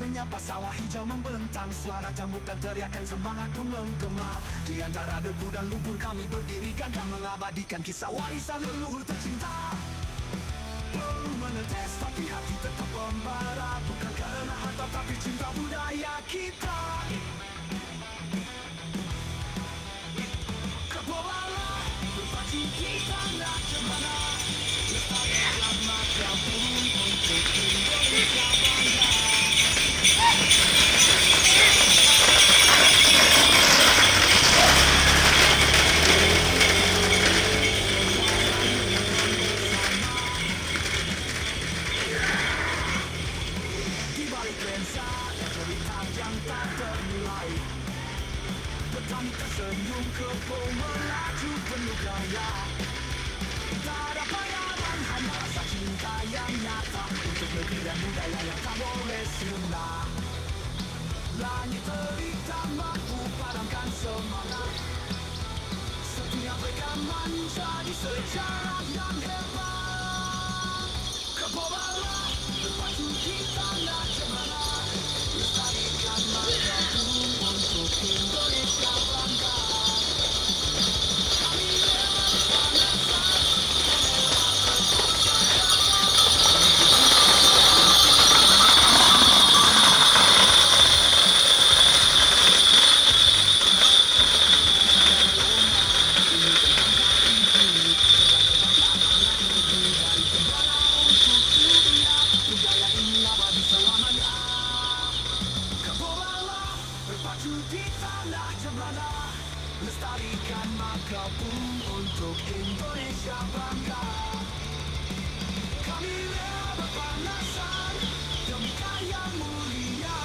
menyapa sawah hijau membentang. Suara jamur dan teriakan semangat pun menggema. Di antara debu dan lumpur kami berdiri gagah mengabadikan kisah warisan leluhur tercinta. Peluru menetes tapi hati tetap membara. Bukan karena harta tapi cinta budaya kita. Kebobala berpacu kita nak kemana. Lestarikan maka bumi untuk Indonesia bangga. Di balik lensa cerita yang tak ternilai. Petani tersenyum kebo melaju penuh gaya. Tak ada bayaran hanya rasa cinta yang nyata untuk negeri dan budaya yang tak boleh sirna. Langit terik tak mampu padamkan semangat. Setiap rekaman jadi sejarah yang hebat. Kebobala berpacu kita nak kemana. Lestarikan marga burung untuk Indonesia bangga. Kami lewat panasan. Berpacu di tanah cemana. Lestarikan marga burung untuk Indonesia bangga. Kami rela berpanasan demi karya mulia.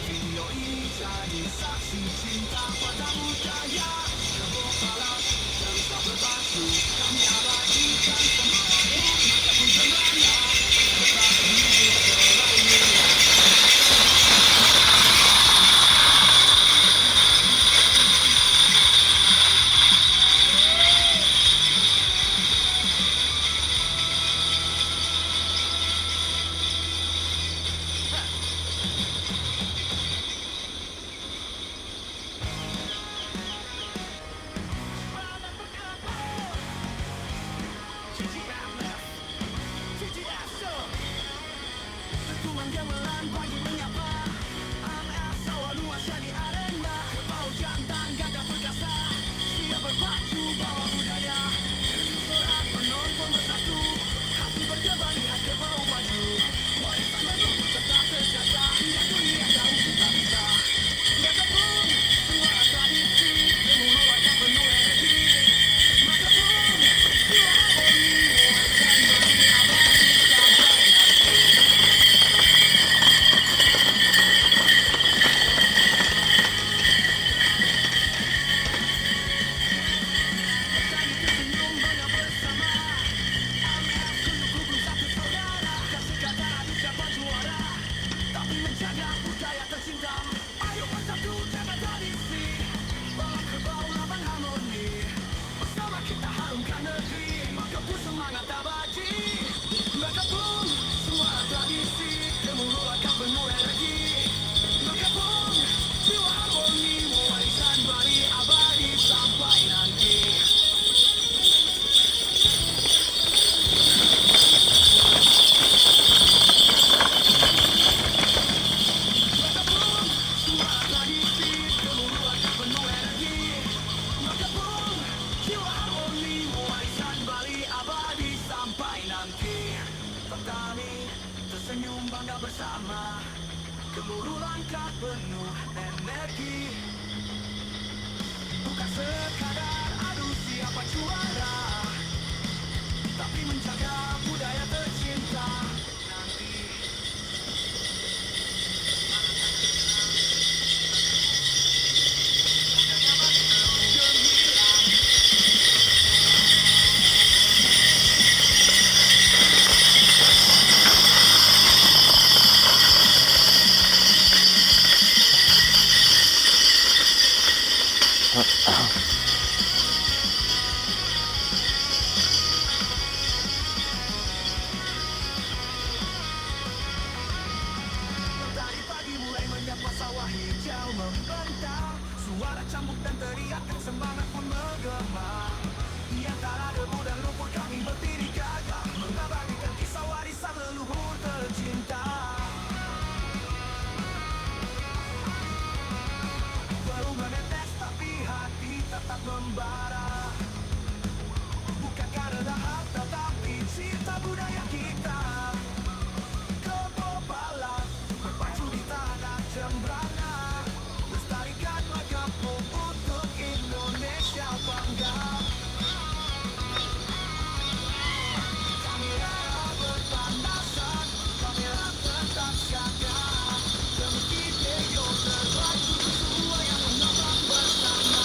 Video ini jadi saksi cinta pada budaya. Kebobala teruslah berpacu. Kami abadikan semangat maka pun sebenarnya tetap hidup selalu. Tulang gamelan pagi menyapa. AMF sawah luasnya di arena. Kerbau jantan gagah perkasa. Siap berpacu bawa budaya. Surat penonton bersatu. Hati berdebar lihat kerbau maju. Warisan leluhur tetap terjaga. Hingga dunia tahu kita bisa. Bergabung suara tradisi. Gemuruh wajah penuh energi. Maka pun jiwa harmoni. Warisan bagi abadi sampai nanti. Tadi tersenyum bangga bersama. AMF sungguh kubu satu saudara. Kasih kata adu siapa juara. Tapi menjaga budaya tercinta. Ayo bersatu jaga tradisi. Bawa kerbau lawan harmoni. Bersama kita harumkan negeri. Maka pun semangat abadi. Bergabung suara tradisi. Gemuruh akan penuh energi. Maka pun jiwa harmoni. Warisan bari abadi sampai nanti. Bergabung suara tradisi. Gemuruh akan penuh energi. Maka pun jiwa harmoni. Warisan bari abadi sampai nanti. Petani tersenyum bangga bersama. Gemuruh langkah penuh energi. Bukan sekadar adu siapa juara, tapi menjaga budaya tercinta nanti. Dari pagi cambuk dan teriakan semangat pun menggema. Di antara debu dan lumpur kami berdiri gagah, mengabadikan kisah warisan leluhur tercinta. Baru menetes tapi hati tetap membara, bukan karena harta tapi cinta budaya kita. Kebobalan berpacu di tanah cembrana, lestarikan kampung untuk Indonesia bangga. Kamera berpanasan, kamera tetap siaga, demi video terbaik untuk semua yang menonton bersama.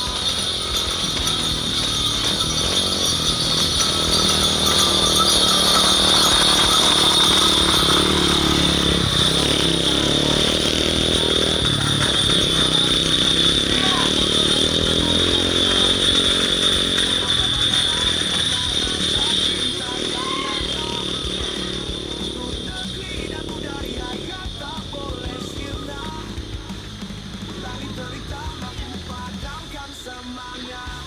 Negeri dan budaya yang tak boleh sirna, langit derita mampu padamkan semangat.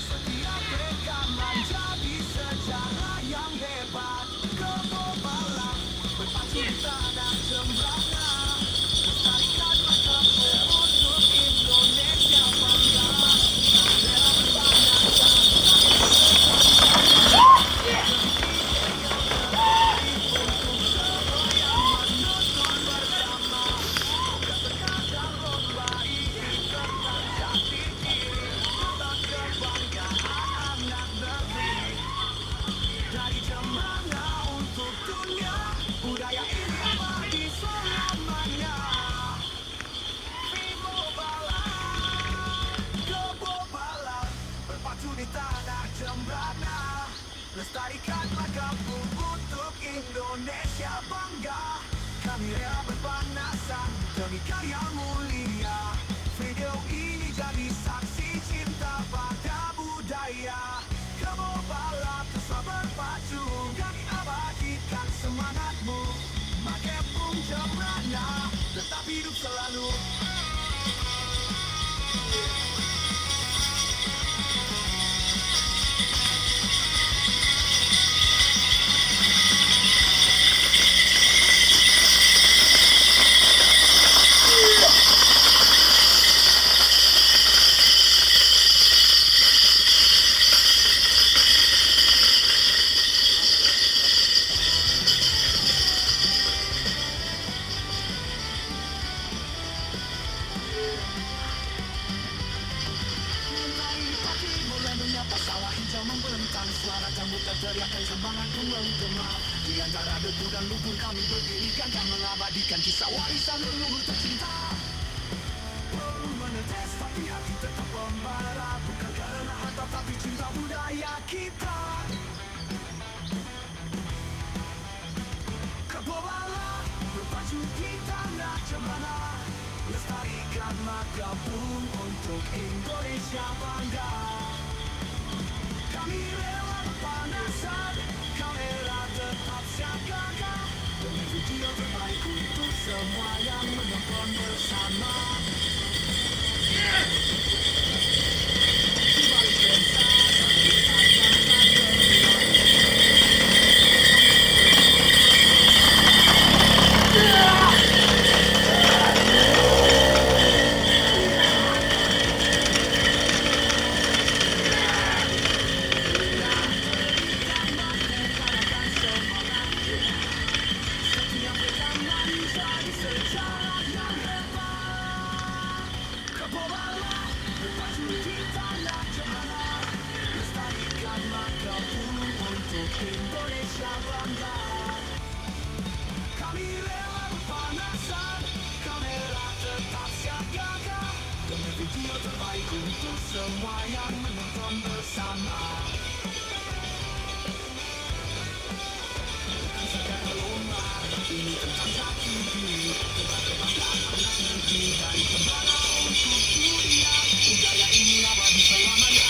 Setiap rekaman jadi sejarah yang hebat. Kebobalan berpacu di tanah cembrana, lestarikanlah kampung untuk Indonesia bangga. Kamera berpanasan, dan lomba ikut terjadi diri, tentang kebanggaan anak negeri. Dari Jembrana untuk dunia, budaya ini abadi selamanya. Kebobalan berpacu di tanah Jembrana, lestarikanlah kampung untuk Indonesia bangga. Kami rela berpanasan demi karya mulia. Video ini jadi saksi cinta pada budaya. Kebobalan terus berpacu, kami abadikan semangatmu. Pakai pun Jembrana, tetap hidup selalu. Sawah hijau membentang, suara jambut dan teriakan semangat pun menggema. Di antara debu dan lumpur kami berdiri gagah, mengabadikan kisah warisan leluhur tercinta. Perlu menetes tapi hati tetap membara, bukan karena harta tapi cinta budaya kita. Kebobalan berpacu di tanah cemana, lestarikanlah kampung untuk Indonesia bangga. Kami rela berpanasan, kamera tetap siaga, demi video terbaik untuk semua yang menonton bersama. Di balik lensa, kita yang tak Indonesia bangga. Kami rela berpanasan, kamera tetap siaga, demi video terbaik untuk semua yang menonton bersama. Segala lomba ini tentang satu diri, tentang kebanggaan anak negeri. Dari Jembrana untuk dunia, budaya ini abadi selamanya.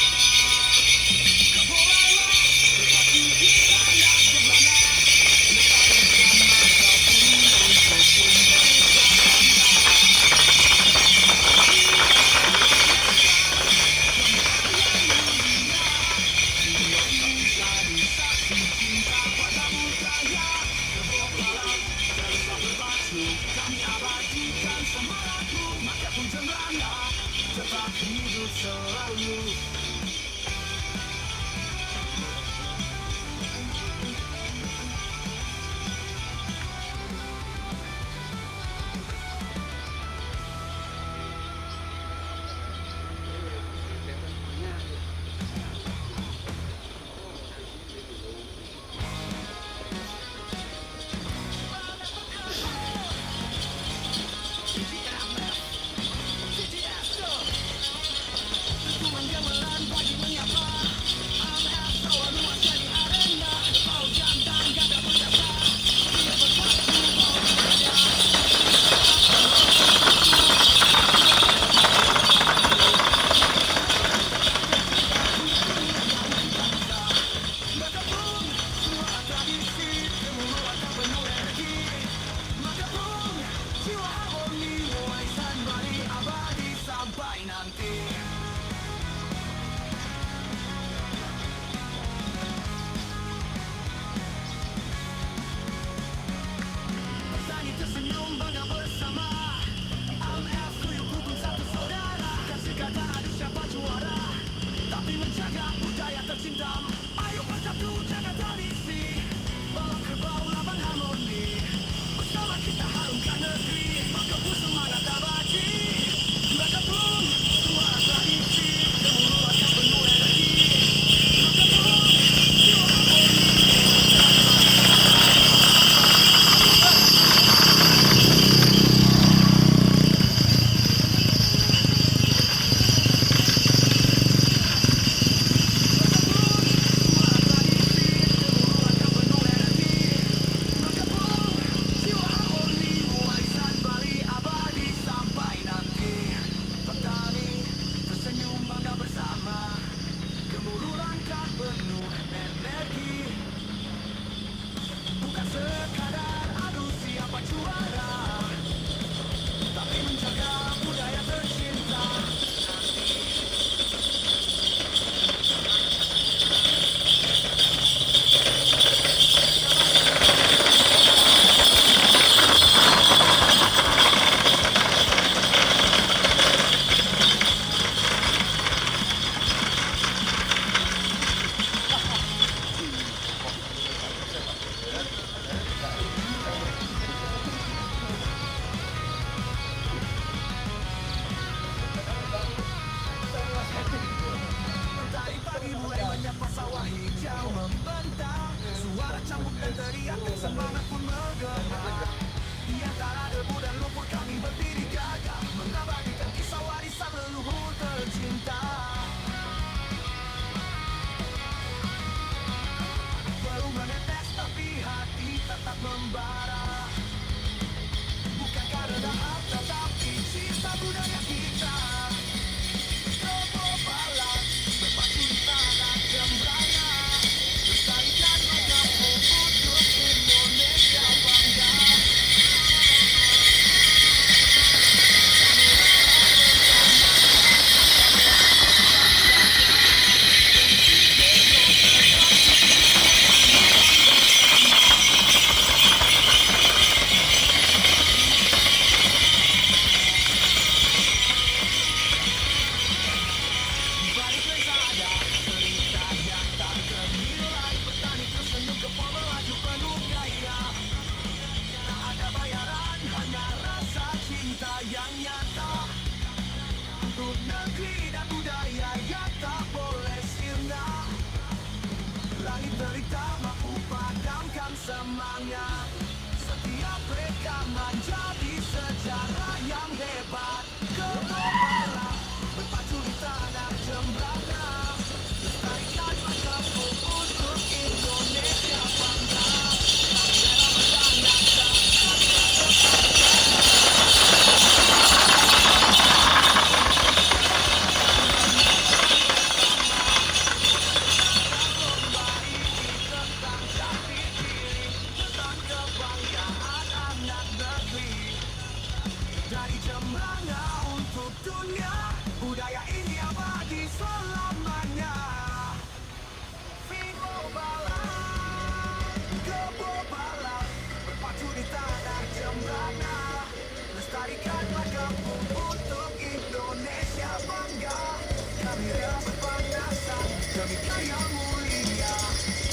tapi menjaga budaya tercinta. Ayo bersatu jaga tradisi, bawa kerbau laban harmoni. Bersama kita harumkan negeri, berkebun semangat abadi. Bergabung suara tradisi, gemuruh akan penuh energi. Bergabung jiwa harmoni. Bukan sekadar adu siapa juara, tapi menjaga budaya tercinta. Dari pagi mulai menyapa sawah hijau membentang. Suara cambuk dan teriakan semangat pun menggema. Di antara debu dan lumpur kami berdiri gagah, mengabadikan kisah warisan leluhur tercinta. Baru menetes tapi hati tetap membara. Bukan karena harta tapi cinta budaya kita. Kebobalan berpacu di tanah Jembrana, lestarikan magapu untuk Indonesia bangga. Di balik lensa ada cerita yang tak ternilai. Petani tersenyum kepala melaju penuh gaya. Tak ada bayaran, hanya rasa cinta yang nyata. Untuk negeri dan budaya yang tak boleh sirna. Langit derita mampu padamkan semangat. Setiap rekaman jadi sejarah yang hebat. Kebobalan berpacu di tanah Jembrana, lestarikan magapu untuk Indonesia bangga. Tentang jati diri, tentang kebanggaan anak negeri. Dari Jembrana untuk dunia, budaya ini abadi selamanya. Kebobalan berpacu di tanah Jembrana, lestarikan magapu untuk Indonesia bangga. Kami rela berpanasan demi karya mulia.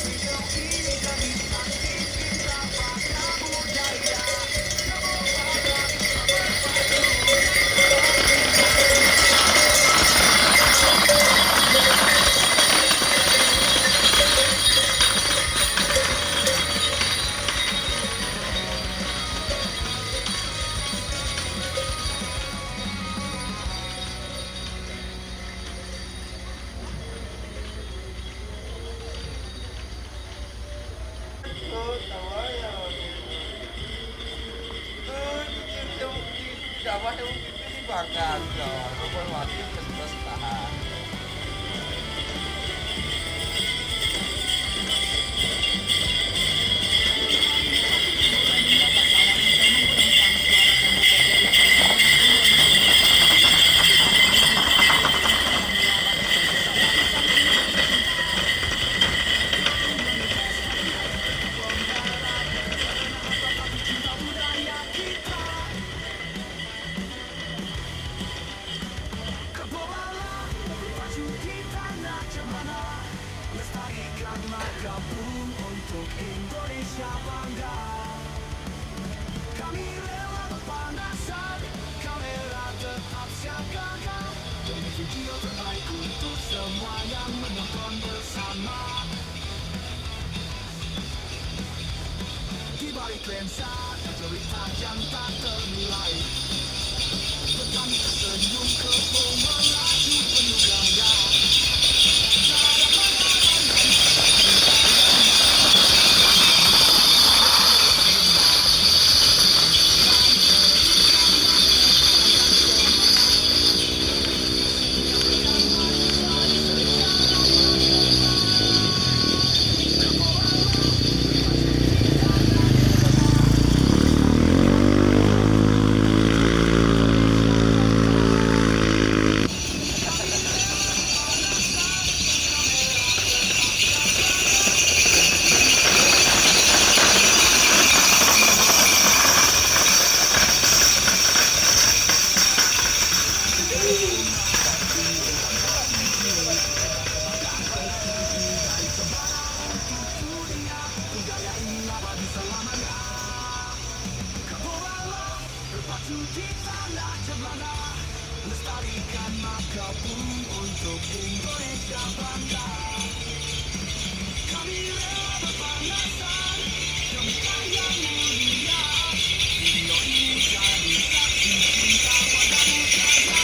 Video ini demi saksi cinta pada budaya. Jawa yang ini bahkan nomor wati ke-11 tahan. sana. Lestarikan marga Bung untuk Indonesia bangga. Kami rela berpanasan, kamera tetap siagakan, demi video terbaik untuk semua yang menonton bersama. Di balik lensa, cerita yang tak ternilai, bertani tersenyum kebun melaju penuh bangga. Di tanah cemana, lestarikan marga Bung untuk Indonesia bangga. Kami rela berpanasan, demi yang mulia, Indonesia di saksi cinta pada budaya.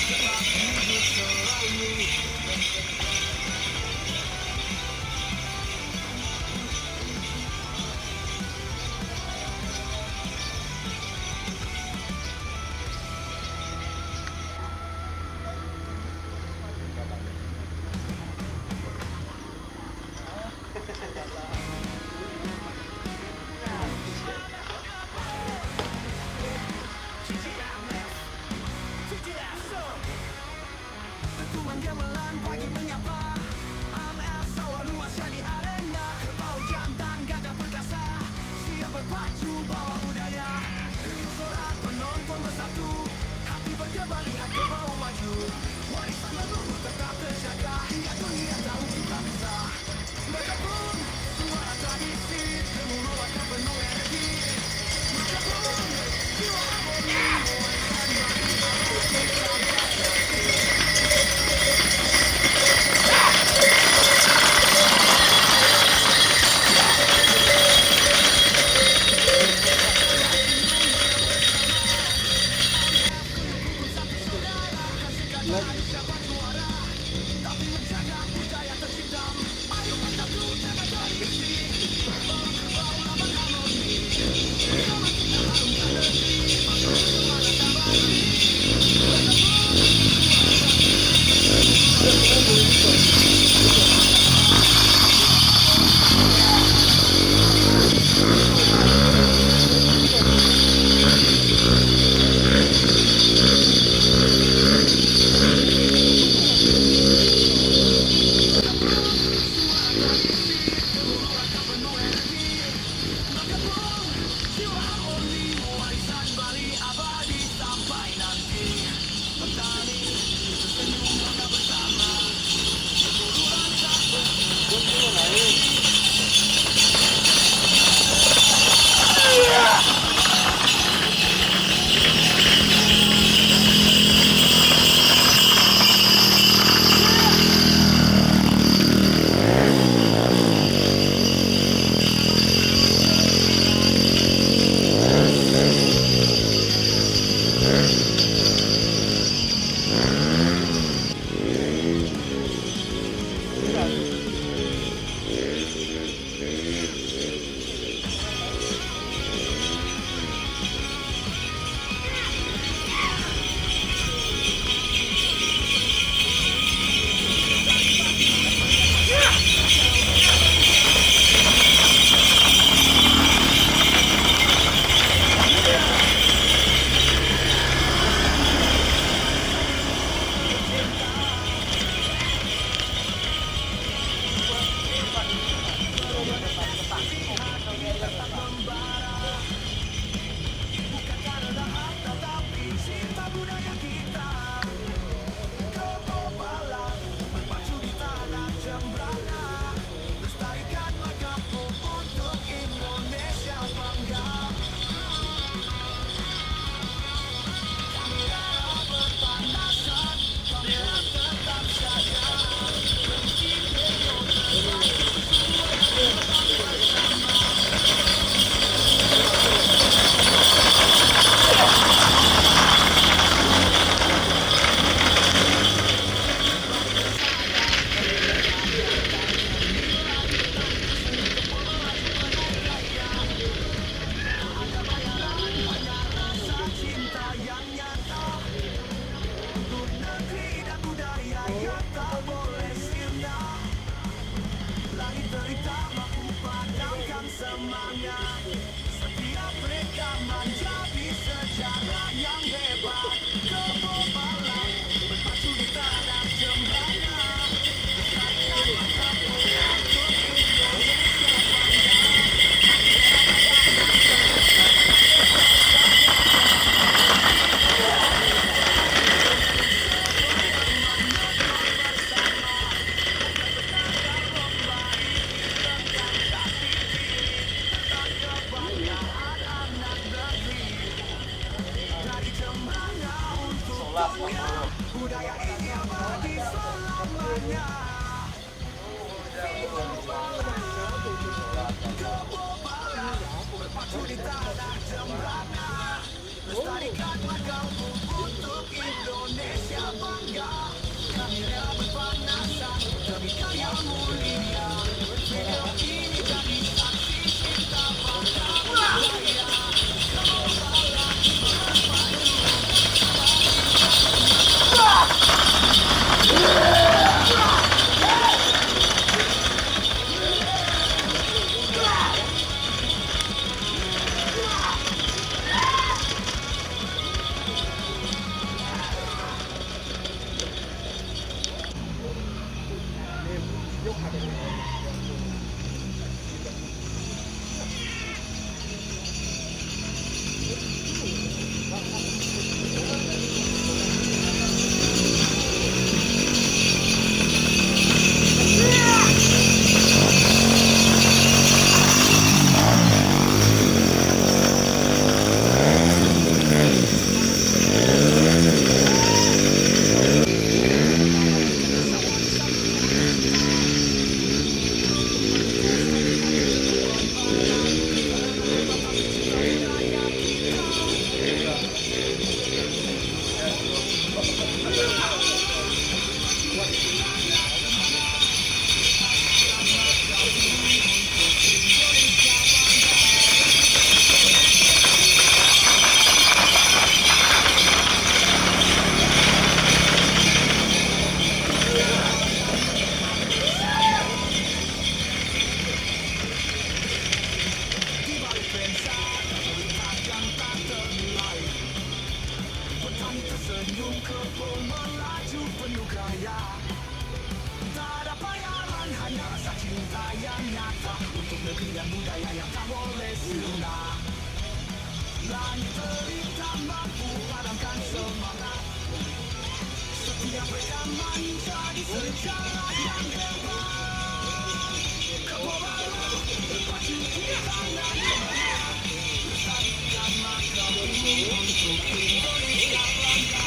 Tetap hidup selalu. 14, 40. Budaya ini abadi selamanya. Kebobalan berpacu di tanah Jembrana. Lestarikan kampung untuk Indonesia bangga. Kami rela berpanasan demi karya mulia. Video ini jadi saksi cinta bangga budaya. Kebobalan berpacu. Tersenyum kebun melaju penuh gaya. Tak ada bayangan, hanya rasa cinta yang nyata untuk negeri dan budaya yang tak boleh sirna. Langit terintang mampu padamkan semangat. Setiap rekaman jadi sejarah yang hebat. Kebobalan berpacu di tanah Jembrana. Lestarikan makam bumi untuk Indonesia bangga.